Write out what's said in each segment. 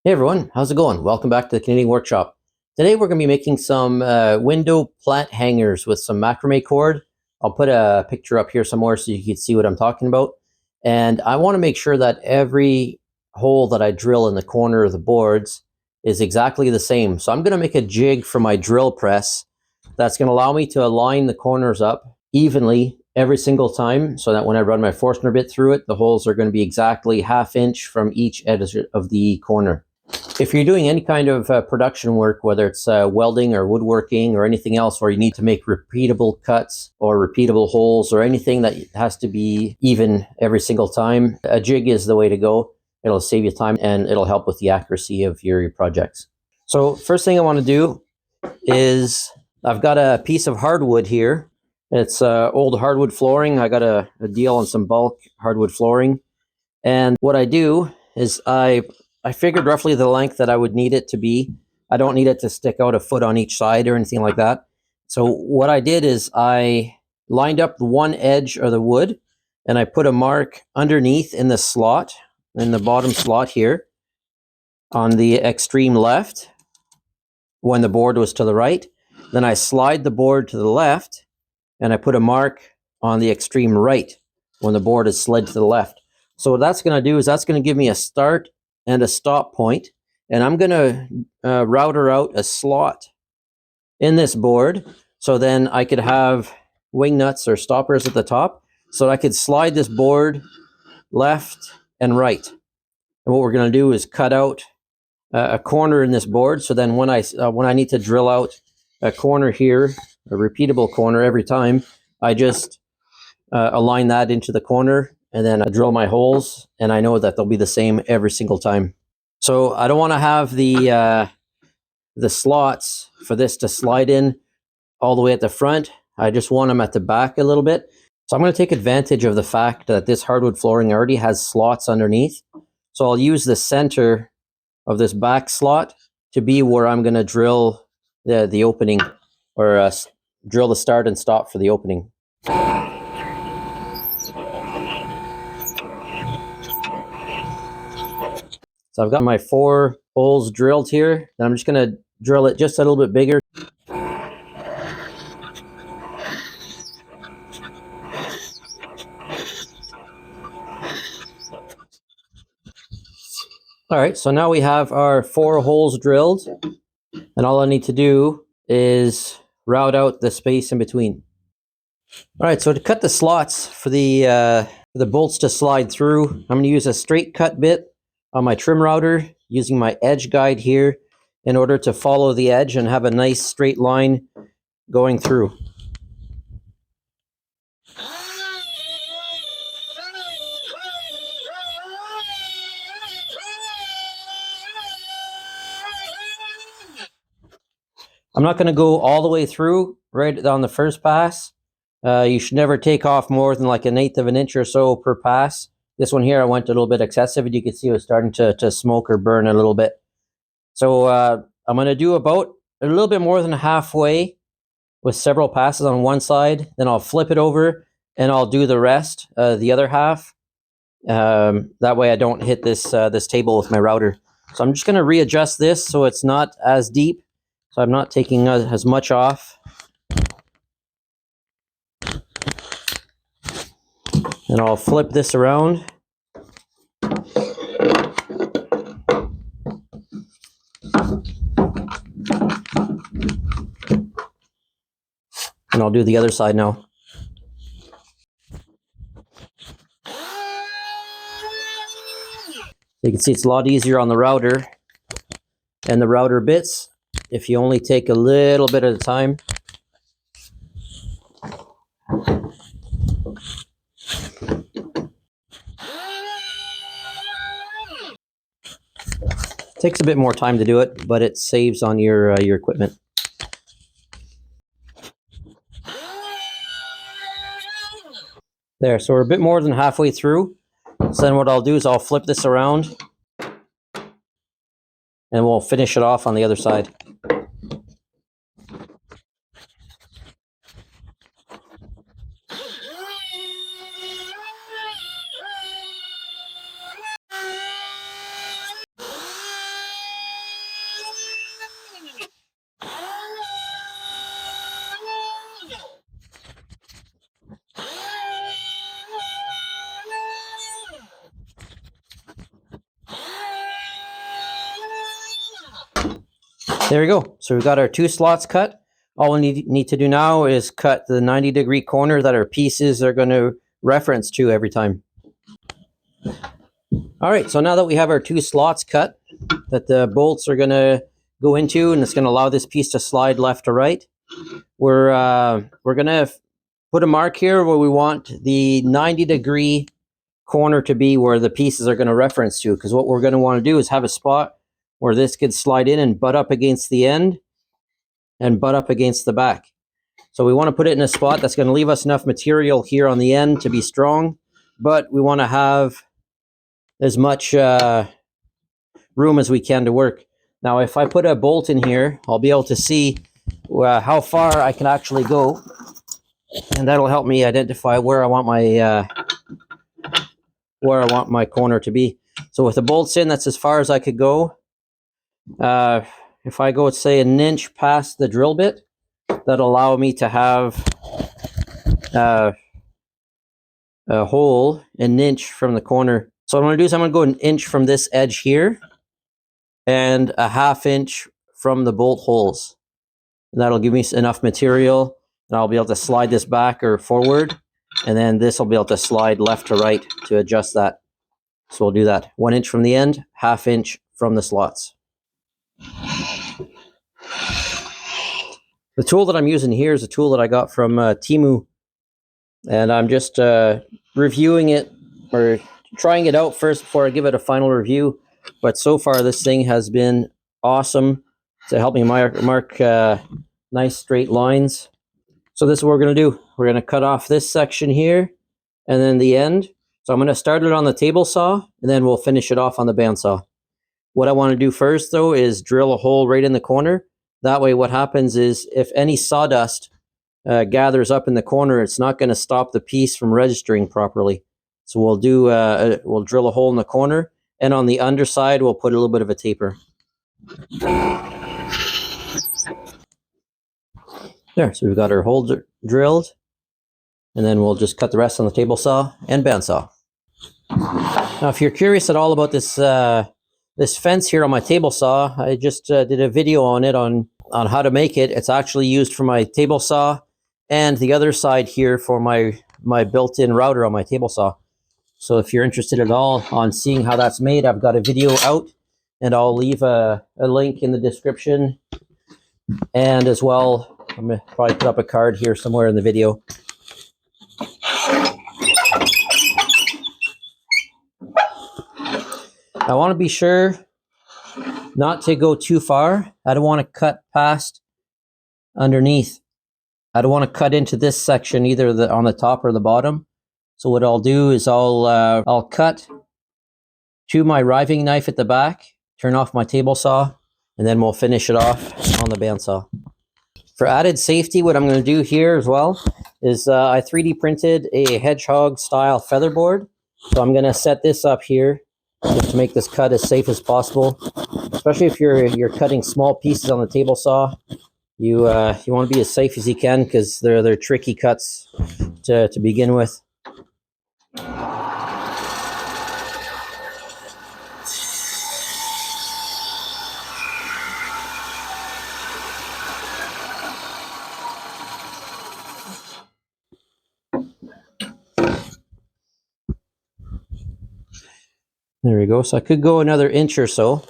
Hey everyone, how's it going? Welcome back to the Canadian Workshop. Today we're going to be making some window plant hangers with some macrame cord. I'll put a picture up here somewhere so you can see what I'm talking about. And I want to make sure that every hole that I drill in the corner of the boards is exactly the same. So I'm going to make a jig for my drill press that's going to allow me to align the corners up evenly every single time so that when I run my Forstner bit through it, the holes are going to be exactly ½ inch from each edge of the corner. If you're doing any kind of production work, whether it's welding or woodworking or anything else where you need to make repeatable cuts or repeatable holes or anything that has to be even every single time, a jig is the way to go. It'll save you time and it'll help with the accuracy of your projects. So first thing I want to do is I've got a piece of hardwood here. It's old hardwood flooring. I got a deal on some bulk hardwood flooring. And what I do is I figured roughly the length that I would need it to be. I don't need it to stick out a foot on each side or anything like that. So what I did is I lined up the one edge of the wood and I put a mark underneath in the slot, in the bottom slot here on the extreme left when the board was to the right. Then I slide the board to the left and I put a mark on the extreme right when the board is slid to the left. So what that's going to do is that's going to give me a start and a stop point, and I'm going to router out a slot in this board so then I could have wing nuts or stoppers at the top so I could slide this board left and right. And what we're going to do is cut out a corner in this board, so then when I need to drill out a corner here, a repeatable corner every time, I just align that into the corner and then I drill my holes and I know that they'll be the same every single time. So I don't want to have the slots for this to slide in all the way at the front. I just want them at the back a little bit. So I'm going to take advantage of the fact that this hardwood flooring already has slots underneath. So I'll use the center of this back slot to be where I'm going to drill the opening, or drill the start and stop for the opening. So I've got my 4 holes drilled here, and I'm just going to drill it just a little bit bigger. All right, so now we have our 4 holes drilled, and all I need to do is route out the space in between. All right, so to cut the slots for the bolts to slide through, I'm going to use a straight cut bit on my trim router using my edge guide here in order to follow the edge and have a nice straight line going through. I'm not going to go all the way through right on the first pass. You should never take off more than like 1/8 of an inch or so per pass. This one here, I went a little bit excessive, and you can see it was starting to smoke or burn a little bit. So I'm going to do about a little bit more than halfway with several passes on one side. Then I'll flip it over and I'll do the rest, the other half. That way I don't hit this table with my router. So I'm just going to readjust this so it's not as deep. So I'm not taking as much off. And I'll flip this around. And I'll do the other side now. You can see it's a lot easier on the router and the router bits if you only take a little bit at a time. Takes a bit more time to do it, but it saves on your equipment. There, so we're a bit more than halfway through. So then what I'll do is I'll flip this around and we'll finish it off on the other side. There we go. So we've got our 2 slots cut. All we need to do now is cut the 90-degree corner that our pieces are going to reference to every time. All right, so now that we have our 2 slots cut that the bolts are going to go into, and it's going to allow this piece to slide left to right, we're going to put a mark here where we want the 90-degree corner to be where the pieces are going to reference to, because what we're going to want to do is have a spot where this could slide in and butt up against the end and butt up against the back. So we want to put it in a spot that's going to leave us enough material here on the end to be strong, but we want to have as much room as we can to work. Now, if I put a bolt in here, I'll be able to see how far I can actually go, and that'll help me identify where I want my corner to be. So with the bolts in, that's as far as I could go. If I go, say, an inch past the drill bit, that'll allow me to have a hole an inch from the corner. So what I'm going to do is I'm going to go an inch from this edge here and a ½ inch from the bolt holes. And that'll give me enough material, and I'll be able to slide this back or forward, and then this will be able to slide left to right to adjust that. So we'll do that. 1 inch from the end, ½ inch from the slots. The tool that I'm using here is a tool that I got from Temu, and I'm just reviewing it or trying it out first before I give it a final review. But so far, this thing has been awesome to help me mark nice straight lines. So this is what we're going to do. We're going to cut off this section here and then the end. So I'm going to start it on the table saw, and then we'll finish it off on the bandsaw. What I want to do first, though, is drill a hole right in the corner. That way what happens is if any sawdust gathers up in the corner, it's not going to stop the piece from registering properly. So we'll drill a hole in the corner, and on the underside we'll put a little bit of a taper. There, so we've got our hole drilled, and then we'll just cut the rest on the table saw and bandsaw. Now, if you're curious at all about this this fence here on my table saw, I just did a video on it on how to make it. It's actually used for my table saw, and the other side here for my built-in router on my table saw. So if you're interested at all on seeing how that's made, I've got a video out, and I'll leave a link in the description. And as well, I'm going to probably put up a card here somewhere in the video. I want to be sure not to go too far. I don't want to cut past underneath. I don't want to cut into this section either on the top or the bottom. So what I'll do is I'll cut to my riving knife at the back, turn off my table saw, and then we'll finish it off on the bandsaw. For added safety, what I'm going to do here as well is I 3D printed a hedgehog style featherboard. So I'm going to set this up here just to make this cut as safe as possible. Especially if you're cutting small pieces on the table saw, you want to be as safe as you can, because they're tricky cuts to begin with. There we go. So I could go another inch or so.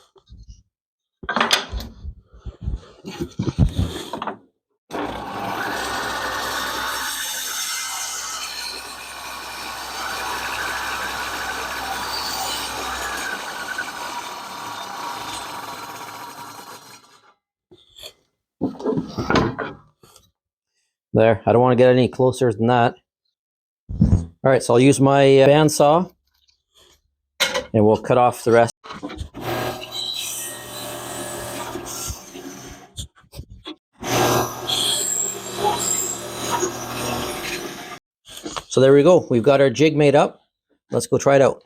There, I don't want to get any closer than that. All right, so I'll use my bandsaw, and we'll cut off the rest. So there we go. We've got our jig made up. Let's go try it out.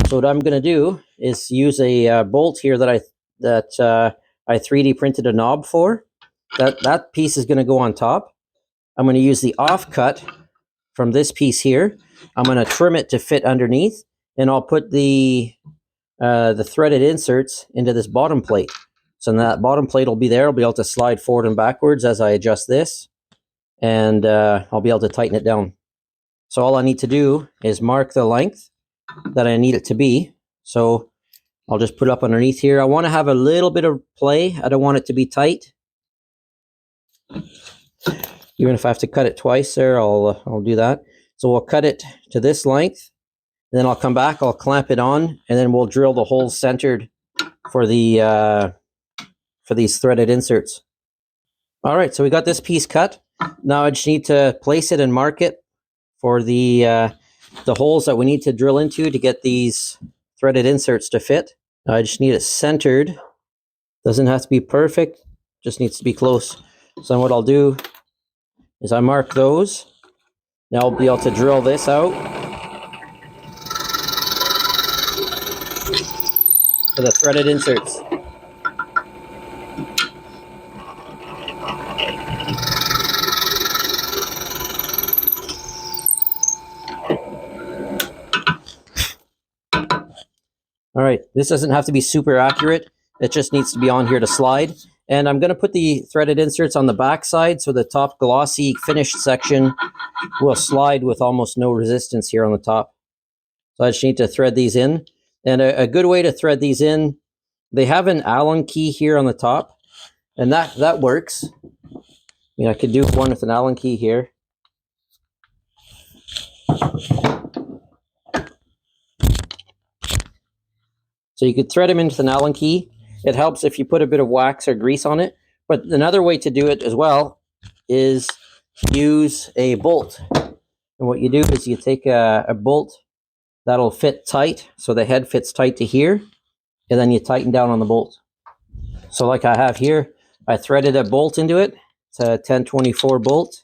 So what I'm going to do is use a bolt here that I 3D printed a knob for. That piece is going to go on top. I'm going to use the offcut from this piece here. I'm going to trim it to fit underneath, and I'll put the threaded inserts into this bottom plate. So that bottom plate will be there. I'll be able to slide forward and backwards as I adjust this, and I'll be able to tighten it down. So all I need to do is mark the length that I need it to be. So I'll just put it up underneath here. I want to have a little bit of play. I don't want it to be tight. Even if I have to cut it twice there, I'll do that. So we'll cut it to this length, and then I'll come back, I'll clamp it on, and then we'll drill the holes centered for the for these threaded inserts. All right, so we got this piece cut. Now I just need to place it and mark it for the holes that we need to drill into to get these threaded inserts to fit. I just need it centered. Doesn't have to be perfect, just needs to be close. So what I'll do is I mark those. Now I'll be able to drill this out for the threaded inserts. All right, this doesn't have to be super accurate. It just needs to be on here to slide. And I'm going to put the threaded inserts on the back side, so the top glossy finished section will slide with almost no resistance here on the top. So I just need to thread these in. And a good way to thread these in, they have an Allen key here on the top, and that works. You know, I could do one with an Allen key here. So you could thread them into an Allen key. It helps if you put a bit of wax or grease on it. But another way to do it as well is use a bolt. And what you do is you take a bolt that'll fit tight, so the head fits tight to here, and then you tighten down on the bolt. So like I have here, I threaded a bolt into it. It's a 1024 bolt.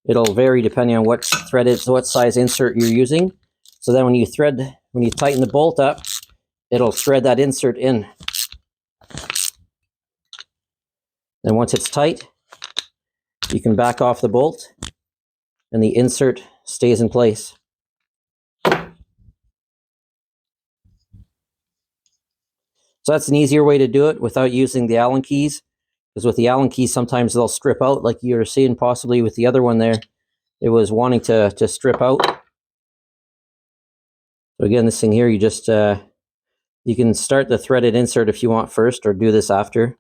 It'll vary depending on what size insert you're using. So then when you tighten the bolt up, it'll thread that insert in. And once it's tight, you can back off the bolt and the insert stays in place. So that's an easier way to do it without using the Allen keys, because with the Allen keys, sometimes they'll strip out, like you were seeing possibly with the other one there. It was wanting to strip out. So again, this thing here, you just, you can start the threaded insert if you want first, or do this after.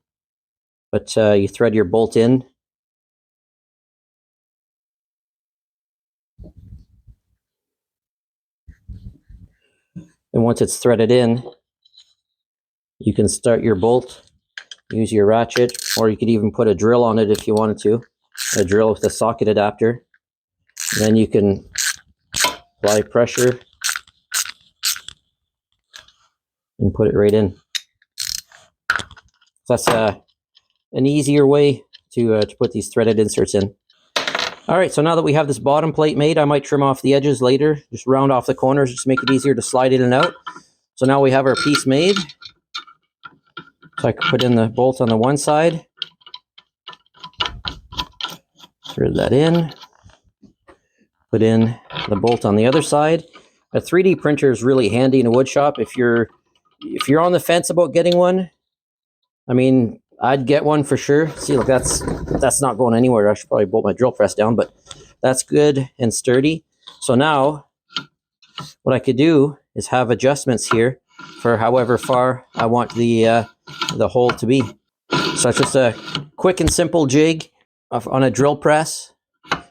But you thread your bolt in. And once it's threaded in, you can start your bolt, use your ratchet, or you could even put a drill on it if you wanted to. A drill with a socket adapter. And then you can apply pressure and put it right in. So that's an easier way to put these threaded inserts in. All right, so now that we have this bottom plate made, I might trim off the edges later, just round off the corners, just make it easier to slide in and out. So now we have our piece made. So I can put in the bolt on the one side, thread that in, put in the bolt on the other side. A 3D printer is really handy in a wood shop. If you're on the fence about getting one, I mean, I'd get one for sure. See, look, that's not going anywhere. I should probably bolt my drill press down, but that's good and sturdy. So now what I could do is have adjustments here for however far I want the hole to be. So it's just a quick and simple jig on a drill press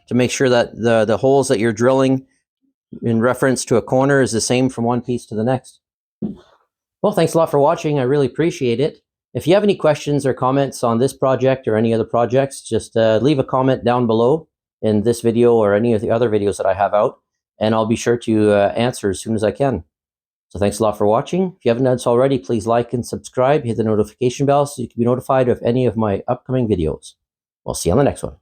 to make sure that the holes that you're drilling in reference to a corner is the same from one piece to the next. Well, thanks a lot for watching. I really appreciate it. If you have any questions or comments on this project or any other projects, just leave a comment down below in this video or any of the other videos that I have out, and I'll be sure to answer as soon as I can. So thanks a lot for watching. If you haven't done so already, please like and subscribe, hit the notification bell so you can be notified of any of my upcoming videos. We'll see you on the next one.